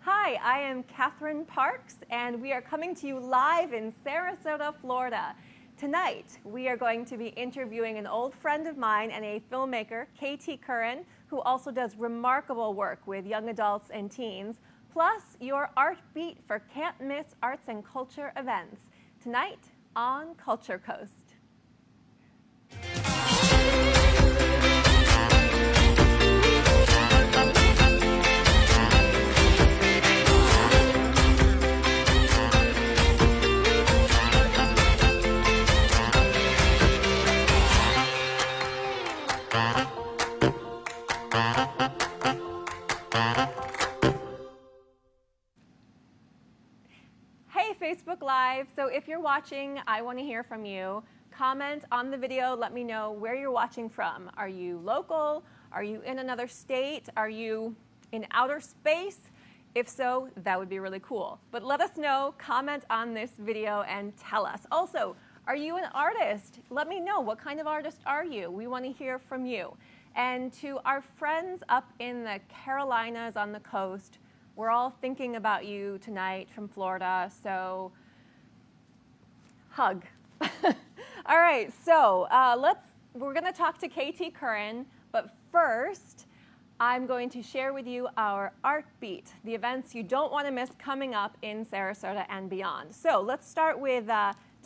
Hi, I am Catherine Parks, and we are coming to you live in Sarasota, Florida. Tonight, we are going to be interviewing an old friend of mine and a filmmaker, KT Curran, who also does remarkable work with young adults and teens, plus your art beat for can't miss arts and culture events. Tonight on Culture Coast. Facebook Live. So if you're watching, I want to hear from you. Comment on the video. Let me know where you're watching from. Are you local? Are you in another state? Are you in outer space? If so, that would be really cool. But let us know. Comment on this video and tell us. Also, are you an artist? Let me know. What kind of artist are you? We want to hear from you. And to our friends up in the Carolinas on the coast, we're all thinking about you tonight from Florida, so hug. All right, so we're gonna talk to KT Curran, but first, I'm going to share with you our Art Beat, the events you don't wanna miss coming up in Sarasota and beyond. So let's start with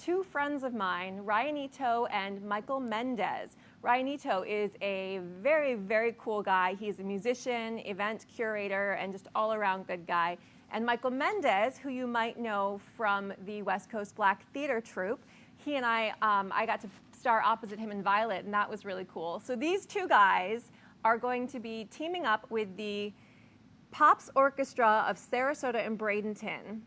two friends of mine, Ryanito and Michael Mendez. Ryanito is a very, very cool guy. He's a musician, event curator, and just all-around good guy. And Michael Mendez, who you might know from the West Coast Black Theater Troupe, he and I got to star opposite him in Violet, and that was really cool. So these two guys are going to be teaming up with the Pops Orchestra of Sarasota and Bradenton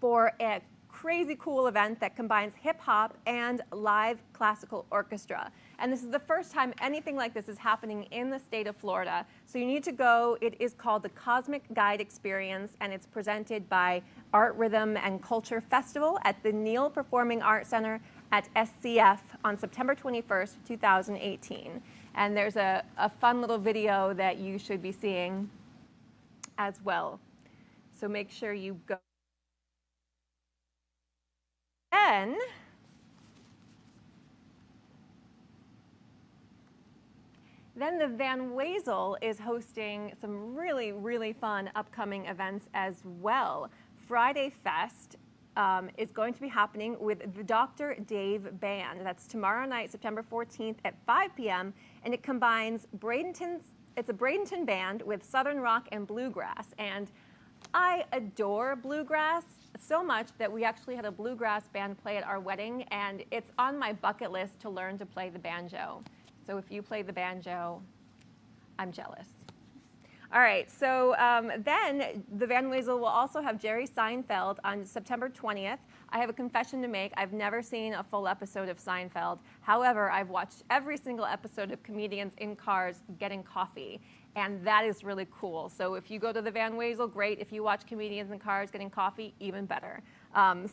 for a crazy cool event that combines hip-hop and live classical orchestra. And this is the first time anything like this is happening in the state of Florida. So you need to go. It is called the Cosmic Guide Experience, and it's presented by Art Rhythm and Culture Festival at the Neal Performing Arts Center at SCF on September 21st, 2018. And there's a fun little video that you should be seeing as well. So make sure you go. Then the Van Wezel is hosting some really, really fun upcoming events as well. Friday Fest is going to be happening with the Dr. Dave Band. That's tomorrow night, September 14th at 5 p.m. And it combines it's a Bradenton band with Southern rock and bluegrass. And I adore bluegrass so much that we actually had a bluegrass band play at our wedding, and it's on my bucket list to learn to play the banjo. So if you play the banjo, I'm jealous. All right, so then the Van Wezel will also have Jerry Seinfeld on September 20th. I have a confession to make. I've never seen a full episode of Seinfeld. However, I've watched every single episode of comedians in cars getting coffee, and that is really cool. So if you go to the Van Wezel, great. If you watch comedians in cars getting coffee, even better.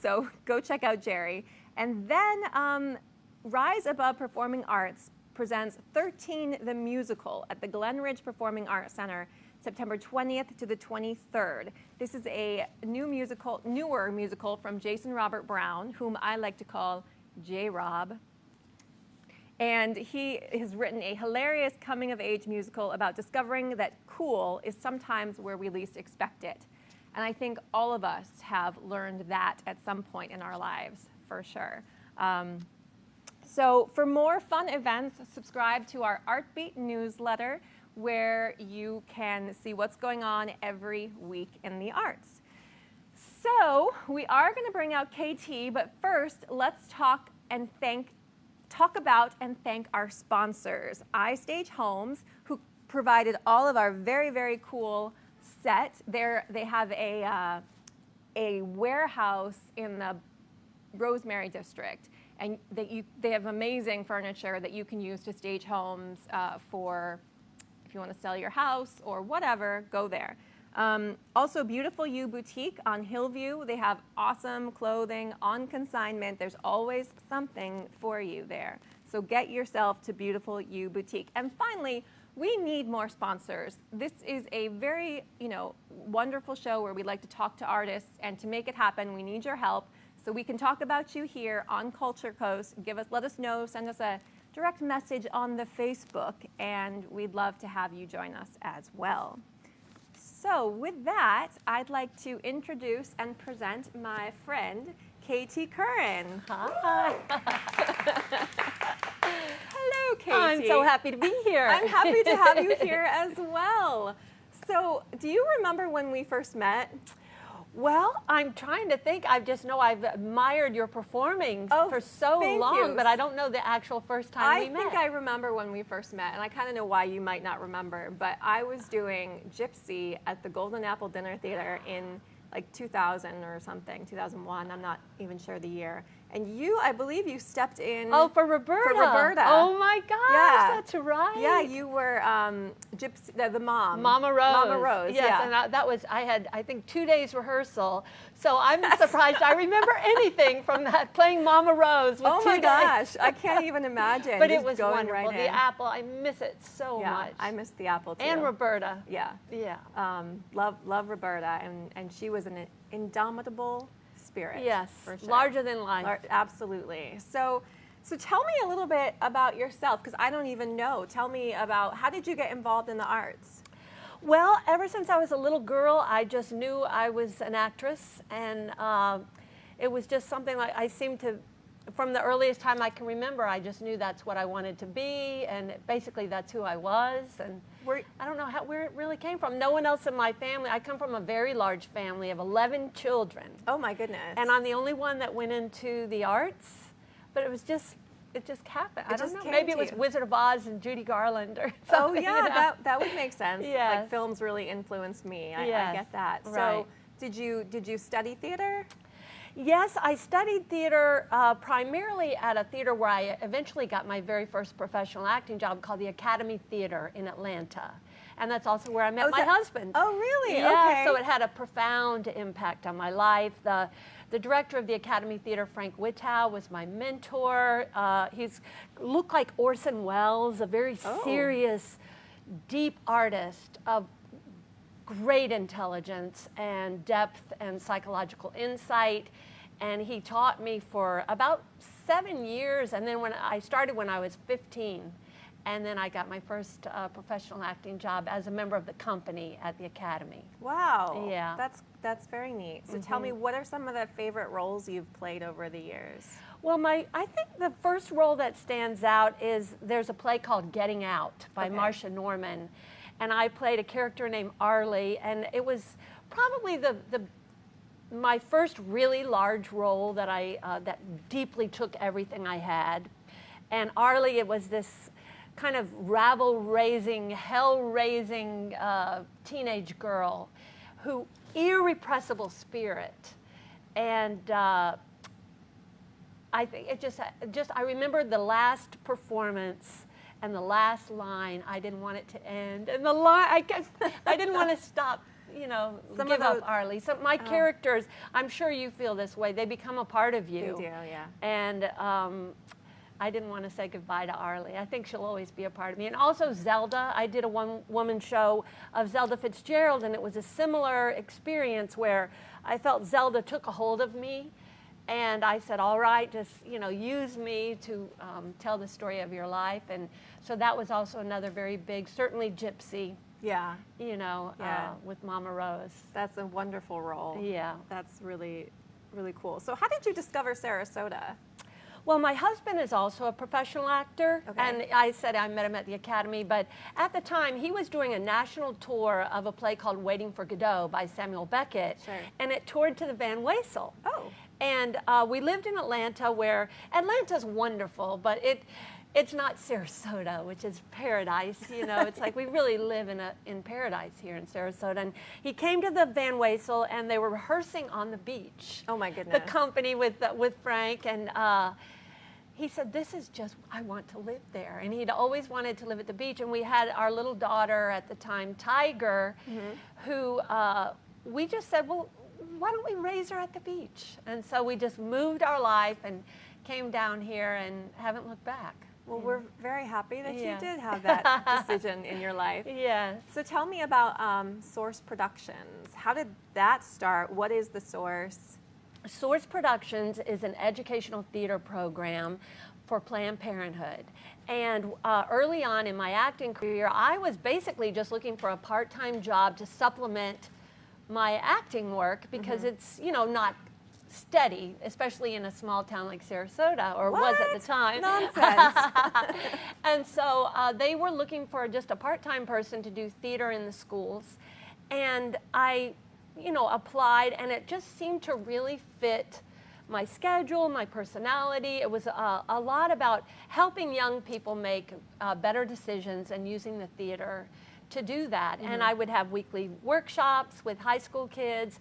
So go check out Jerry. And then Rise Above Performing Arts presents 13 the Musical at the Glen Ridge Performing Arts Center, September 20th to the 23rd. This is a newer musical from Jason Robert Brown, whom I like to call J-Rob. And he has written a hilarious coming-of-age musical about discovering that cool is sometimes where we least expect it. And I think all of us have learned that at some point in our lives, for sure. So for more fun events, subscribe to our Artbeat newsletter, where you can see what's going on every week in the arts. So we are going to bring out KT, but first let's talk about and thank our sponsors, iStage Homes, who provided all of our very, very cool set. They have a warehouse in the Rosemary district, and they have amazing furniture that you can use to stage homes for if you want to sell your house or whatever, go there. Also, Beautiful You Boutique on Hillview. They have awesome clothing on consignment. There's always something for you there. So get yourself to Beautiful You Boutique. And finally, we need more sponsors. This is a very, wonderful show where we like to talk to artists, and to make it happen, we need your help. So we can talk about you here on Culture Coast. Let us know, send us a direct message on the Facebook, and we'd love to have you join us as well. So with that, I'd like to introduce and present my friend, KT Curran. Hi. Hello, KT. I'm so happy to be here. I'm happy to have you here as well. So, do you remember when we first met? Well, I'm trying to think. I just know I've admired your performing for so long, but I don't know the actual first time we met. I think I remember when we first met, and I kind of know why you might not remember, but I was doing Gypsy at the Golden Apple Dinner Theater in like 2000 or something, 2001, I'm not even sure the year. And you, I believe you stepped in. Oh, for Roberta. For Roberta. Oh my gosh, yeah. that's right. Yeah, you were Gypsy, the mom. Mama Rose. Mama Rose, yes, yeah. And that was, I had, I think, 2 days rehearsal. So I'm surprised I remember anything from that, playing Mama Rose with 2 days. Oh my gosh, I can't even imagine. But it was wonderful. Right the apple, I miss it so much. I miss the apple too. And Roberta. Yeah. Yeah. Love Roberta, and she was an indomitable spirit. Yes, for sure. Larger than life. Absolutely. So tell me a little bit about yourself, because I don't even know. Tell me about, how did you get involved in the arts? Well, ever since I was a little girl, I just knew I was an actress, and it was just something like I seemed to, from the earliest time I can remember, I just knew that's what I wanted to be, and basically that's who I was. And I don't know where it really came from. No one else in my family. I come from a very large family of 11 children. Oh my goodness. And I'm the only one that went into the arts, but it just happened. I don't know. Maybe it was Wizard of Oz and Judy Garland or something. Oh yeah, that would make sense. Yes. Like films really influenced me. I get that. Right. So did you study theater? Yes, I studied theater primarily at a theater where I eventually got my very first professional acting job, called the Academy Theater in Atlanta. And that's also where I met my husband. Oh, really? Yeah, okay. So it had a profound impact on my life. The director of the Academy Theater, Frank Whittow, was my mentor. He's looked like Orson Welles, a very serious, deep artist of great intelligence and depth and psychological insight, and he taught me for about 7 years, and then when I was 15, and then I got my first professional acting job as a member of the company at the Academy. Wow. Yeah. That's very neat. So tell me, what are some of the favorite roles you've played over the years? Well, I think the first role that stands out is there's a play called Getting Out by Marcia Norman. And I played a character named Arlie, and it was probably my first really large role that that deeply took everything I had. And Arlie, it was this kind of rabble-raising, hell-raising teenage girl who irrepressible spirit, and I think I remember the last performance. And the last line, I didn't want it to end. And the line, I didn't want to stop, give up Arlie. So my characters, I'm sure you feel this way, they become a part of you. They do, yeah. And I didn't want to say goodbye to Arlie. I think she'll always be a part of me. And also Zelda, I did a one-woman show of Zelda Fitzgerald, and it was a similar experience where I felt Zelda took a hold of me. And I said, all right, just, use me to tell the story of your life. And so that was also another very big, certainly Gypsy. Yeah. With Mama Rose. That's a wonderful role. Yeah. That's really, really cool. So how did you discover Sarasota? Well, my husband is also a professional actor, and I said I met him at the Academy, but at the time he was doing a national tour of a play called Waiting for Godot by Samuel Beckett, and it toured to the Van Wezel. Oh. And we lived in Atlanta, where Atlanta's wonderful, but it's not Sarasota, which is paradise. It's like we really live in paradise here in Sarasota. And he came to the Van Wezel, and they were rehearsing on the beach. Oh my goodness! The company with Frank, and he said, "This is just, I want to live there." And he'd always wanted to live at the beach. And we had our little daughter at the time, Tiger, who we just said, well, why don't we raise her at the beach? And so we just moved our life and came down here and haven't looked back. Well, we're very happy that Yeah. you did have that decision in your life. Yes. So tell me about Source Productions. How did that start? What is the Source? Source Productions is an educational theater program for Planned Parenthood. And early on in my acting career, I was basically just looking for a part-time job to supplement my acting work because it's, not steady, especially in a small town like Sarasota, or was at the time. Nonsense. And so they were looking for just a part-time person to do theater in the schools. And I, applied, and it just seemed to really fit my schedule, my personality. It was a lot about helping young people make better decisions and using the theater to do that. And I would have weekly workshops with high school kids.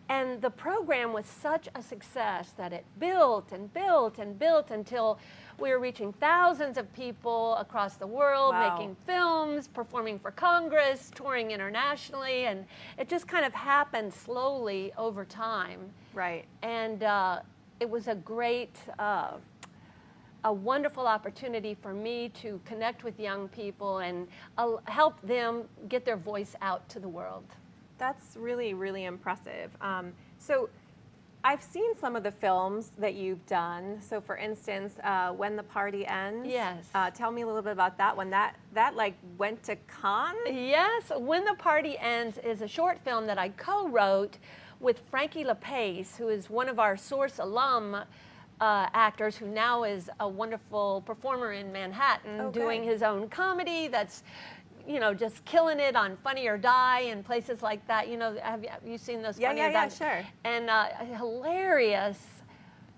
And the program was such a success that it built and built and built until we were reaching thousands of people across the world, Wow. making films, performing for Congress, touring internationally, and it just kind of happened slowly over time. Right. And it was a great, a wonderful opportunity for me to connect with young people and help them get their voice out to the world. That's really, really impressive. So I've seen some of the films that you've done. So for instance, When the Party Ends. Yes. Tell me a little bit about that one. That like went to Cannes? Yes, When the Party Ends is a short film that I co-wrote with Frankie LaPace, who is one of our Source alum actors, who now is a wonderful performer in Manhattan, Okay. doing his own comedy that's, just killing it on Funny or Die and places like that. Have you seen those Funny or Die? Yeah, sure. And hilarious,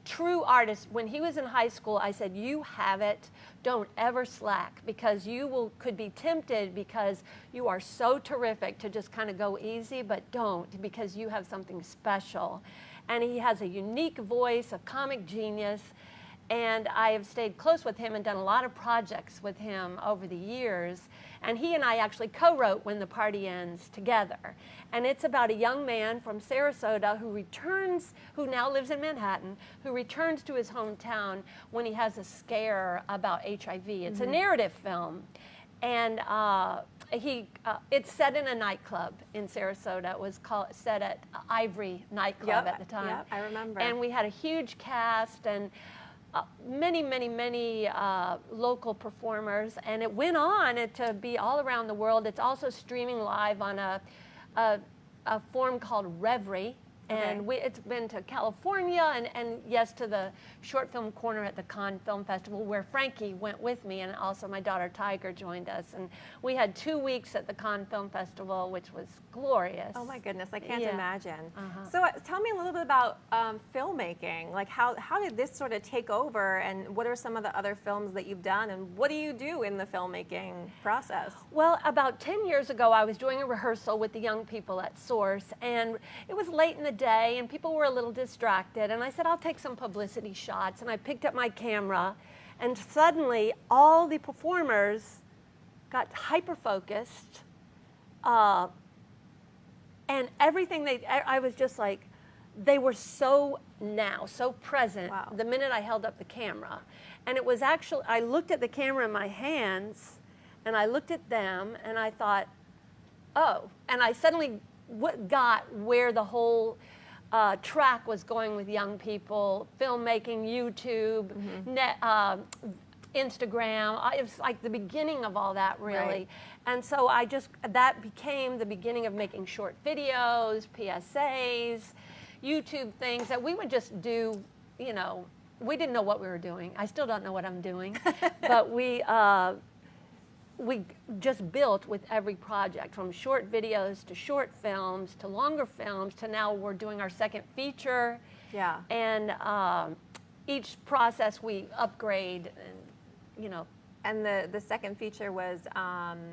true artist. When he was in high school, I said, you have it. Don't ever slack, because you could be tempted, because you are so terrific, to just kind of go easy, but don't, because you have something special. And he has a unique voice, a comic genius. And I have stayed close with him and done a lot of projects with him over the years. And he and I actually co-wrote When the Party Ends together. And it's about a young man from Sarasota who now lives in Manhattan, who returns to his hometown when he has a scare about HIV. It's a narrative film. And it's set in a nightclub in Sarasota. It was set at Ivory nightclub at the time. Yep, I remember. And we had a huge cast and many local performers, and it went on to be all around the world. It's also streaming live on a form called Reverie. And it's been to California and yes, to the Short Film Corner at the Cannes Film Festival, where Frankie went with me, and also my daughter Tiger joined us. And we had 2 weeks at the Cannes Film Festival, which was glorious. Oh my goodness, I can't Yeah. imagine. Uh-huh. So tell me a little bit about filmmaking. Like how did this sort of take over, and what are some of the other films that you've done, and what do you do in the filmmaking process? Well, about 10 years ago, I was doing a rehearsal with the young people at Source, and it was late in the day, and people were a little distracted, and I said, I'll take some publicity shots, and I picked up my camera, and suddenly all the performers got hyper-focused, and everything I was just like, they were so present. Wow. The minute I held up the camera. And it was actually, I looked at the camera in my hands, and I looked at them, and I thought, oh, and I suddenly got where the whole track was going with young people, filmmaking, YouTube, Instagram. It was like the beginning of all that, really. Right. And so that became the beginning of making short videos, PSAs, YouTube things that we would just do, we didn't know what we were doing. I still don't know what I'm doing, but we just built with every project, from short videos to short films to longer films to now we're doing our second feature. Yeah. And each process we upgrade, and And the second feature was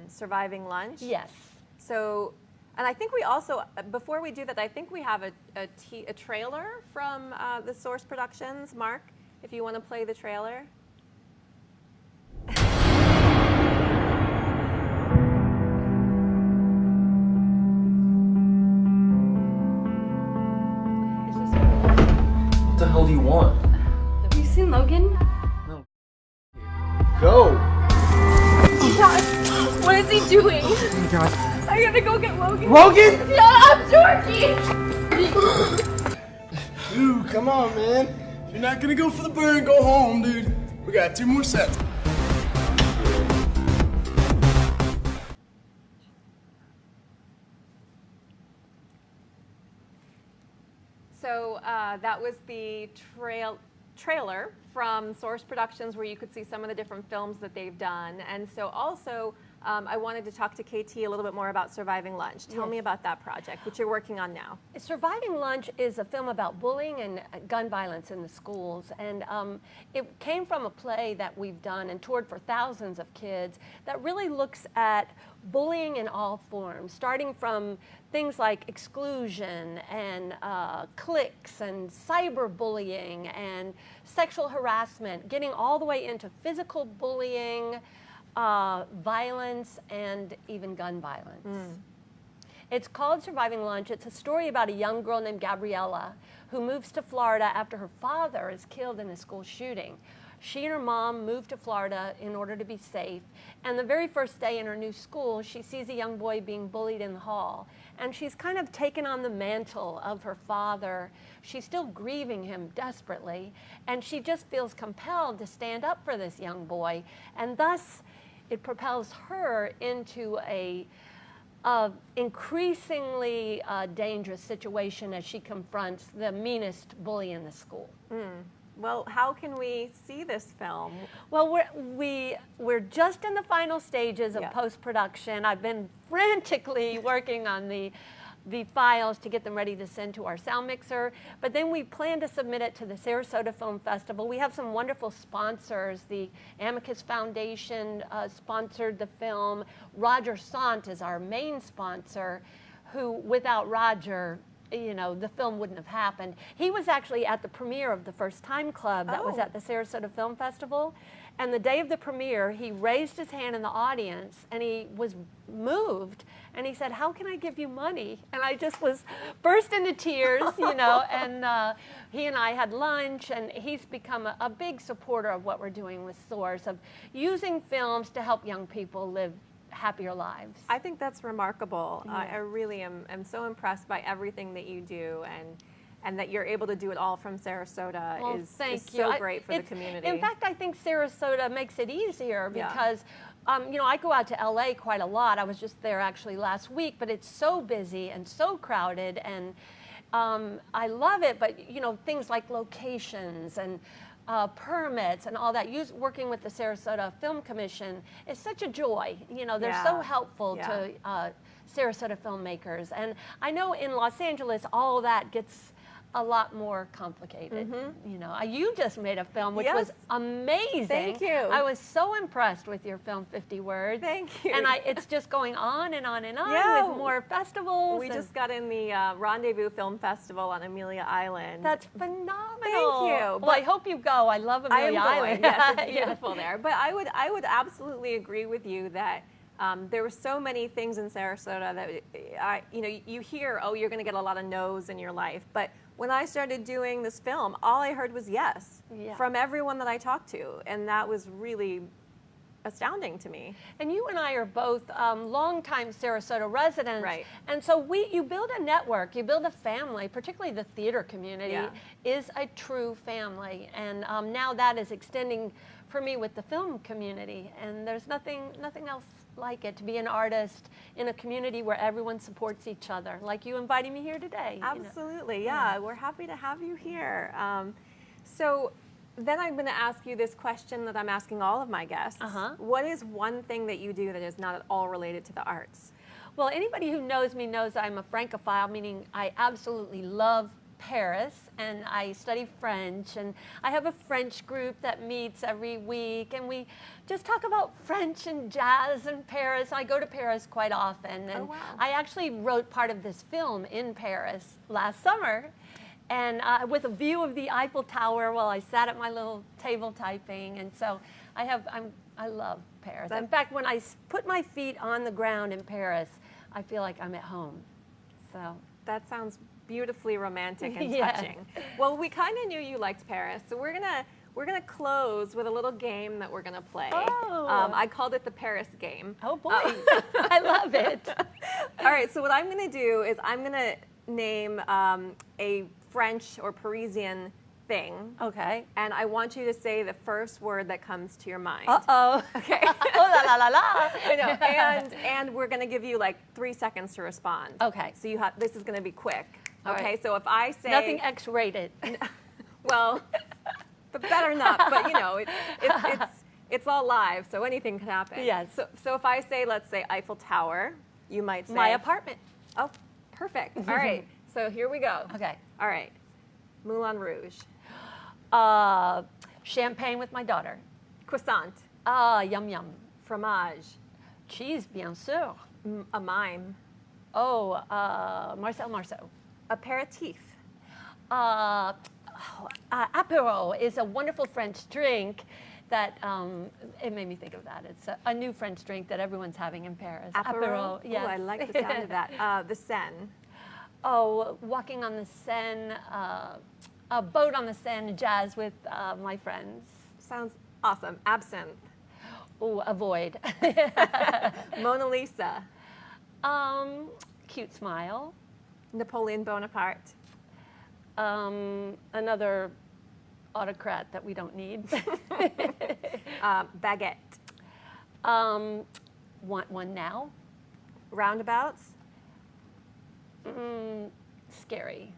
Surviving Lunch. Yes. So, and I think we also, before we do that, I think we have a trailer from the Source Productions. Mark, if you want to play the trailer. What the hell do you want? Have you seen Logan? Go! What's he doing? Oh my God. I gotta go get Logan. Logan? Shut up, Georgie! Dude, come on, man. If you're not gonna go for the burn, go home, dude. We got 2 more sets. So that was the trailer from Source Productions, where you could see some of the different films that they've done. And so also, I wanted to talk to KT a little bit more about Surviving Lunch. Tell me about that project, which you're working on now. Surviving Lunch is a film about bullying and gun violence in the schools. And it came from a play that we've done and toured for thousands of kids that really looks at bullying in all forms, starting from things like exclusion and cliques and cyberbullying and sexual harassment, getting all the way into physical bullying, violence, and even gun violence. It's called Surviving Lunch. It's a story about a young girl named Gabriella who moves to Florida after her father is killed in a school shooting. She and her mom moved to Florida in order to be safe, and the very first day in her new school, she sees a young boy being bullied in the hall, and she's kind of taken on the mantle of her father. She's still grieving him desperately, and she just feels compelled to stand up for this young boy, and thus it propels her into a increasingly dangerous situation as she confronts the meanest bully in the school. Well, how can we see this film? Well, we're just in the final stages of post-production. I've been frantically working on the files to get them ready to send to our sound mixer, but then we plan to submit it to the Sarasota Film Festival. We have some wonderful sponsors. The Amicus Foundation sponsored the film. Roger Sant is our main sponsor, who, without Roger, you know, the film wouldn't have happened. He was actually at the premiere of the First Time Club that was at the Sarasota Film Festival. And the day of the premiere, he raised his hand in the audience and he was moved. And he said, "How can I give you money?" And I just was burst into tears, you know, and he and I had lunch, and he's become a big supporter of what we're doing with Source, of using films to help young people live happier lives. I think that's remarkable. I really am so impressed by everything that you do, and that you're able to do it all from Sarasota is so great for the community. In fact, I think Sarasota makes it easier because, you know, I go out to LA quite a lot. I was just there actually last week, but it's so busy and so crowded, and I love it, but, you know, things like locations and permits and all that, working with the Sarasota Film Commission is such a joy. You know, they're so helpful to Sarasota filmmakers. And I know in Los Angeles, all that gets a lot more complicated. You know, you just made a film which was amazing. Thank you. I was so impressed with your film 50 Words. Thank you. And it's just going on and on and on with more festivals. We just got in the Rendezvous Film Festival on Amelia Island. That's phenomenal. Thank you. Well, I hope you go. I love Amelia Island. Yes, it's beautiful there. But I would absolutely agree with you that there were so many things in Sarasota that you know, you hear, oh, you're going to get a lot of no's in your life, but when I started doing this film, all I heard was yes from everyone that I talked to, and that was really astounding to me. And you and I are both longtime Sarasota residents, right? And so you build a network, you build a family. Particularly the theater community is a true family, and now that is extending for me with the film community. And there's nothing else like it, to be an artist in a community where everyone supports each other, like you inviting me here today. Absolutely, we're happy to have you here. So then I'm going to ask you this question that I'm asking all of my guests. What is one thing that you do that is not at all related to the arts? Well, anybody who knows me knows I'm a Francophile, meaning I absolutely love Paris, and I study French, and I have a French group that meets every week, and we just talk about French and jazz and Paris. I go to Paris quite often, and I actually wrote part of this film in Paris last summer, and with a view of the Eiffel Tower while I sat at my little table typing. And so I love Paris. In fact, when I put my feet on the ground in Paris, I feel like I'm at home. So that sounds beautifully romantic and touching. Well, we kind of knew you liked Paris, so we're we're going to close with a little game that we're going to play. Oh. I called it the Paris game. Oh boy, I love it. All right, so what I'm going to do is I'm going to name a French or Parisian thing. Okay. And I want you to say the first word that comes to your mind. Uh-oh. Okay. Oh la la la la. I know. And we're going to give you like 3 seconds to respond. Okay. So this is going to be quick. All Okay. right. So if I say Nothing X-rated. well, but better not. But you know, it's all live, so anything can happen. Yes. So if I say, let's say Eiffel Tower, you might say My apartment. Oh, perfect. All right. So here we go. Okay. All right. Moulin Rouge. Champagne with my daughter. Croissant. Yum yum. Fromage. Cheese, bien sûr. A mime. Oh, Marcel Marceau. Aperitif. Apéro is a wonderful French drink that it made me think of that. It's a new French drink that everyone's having in Paris. Apéro. Yes. Oh, I like the sound of that. The Seine. Oh, walking on the Seine, a boat on the Seine, jazz with my friends. Sounds awesome. Absinthe. Oh, avoid. Mona Lisa. Cute smile. Napoleon Bonaparte. Another autocrat that we don't need. Baguette. Want one now? Roundabouts. Scary.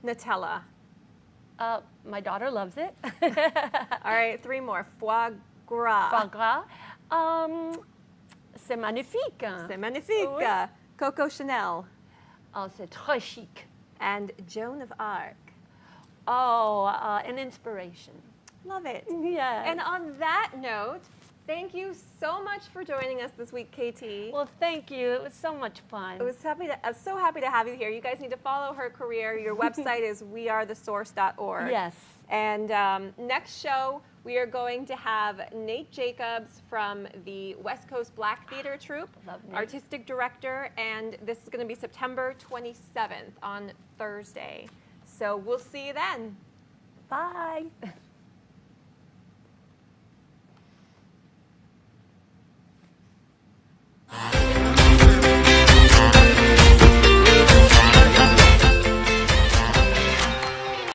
Nutella. My daughter loves it. All right, 3 more. Foie gras. Foie gras. C'est magnifique. C'est magnifique. Oui. Coco Chanel. Oh, c'est très chic. And Joan of Arc. Oh, an inspiration. Love it. Yeah. And on that note, thank you so much for joining us this week, KT. Well, thank you. It was so much fun. I'm so happy to have you here. You guys need to follow her career. Your website is wearethesource.org. Yes. And next show, we are going to have Nate Jacobs from the West Coast Black Theater Troupe, Love Nate. artistic director, and this is going to be September 27th on Thursday. So we'll see you then. Bye.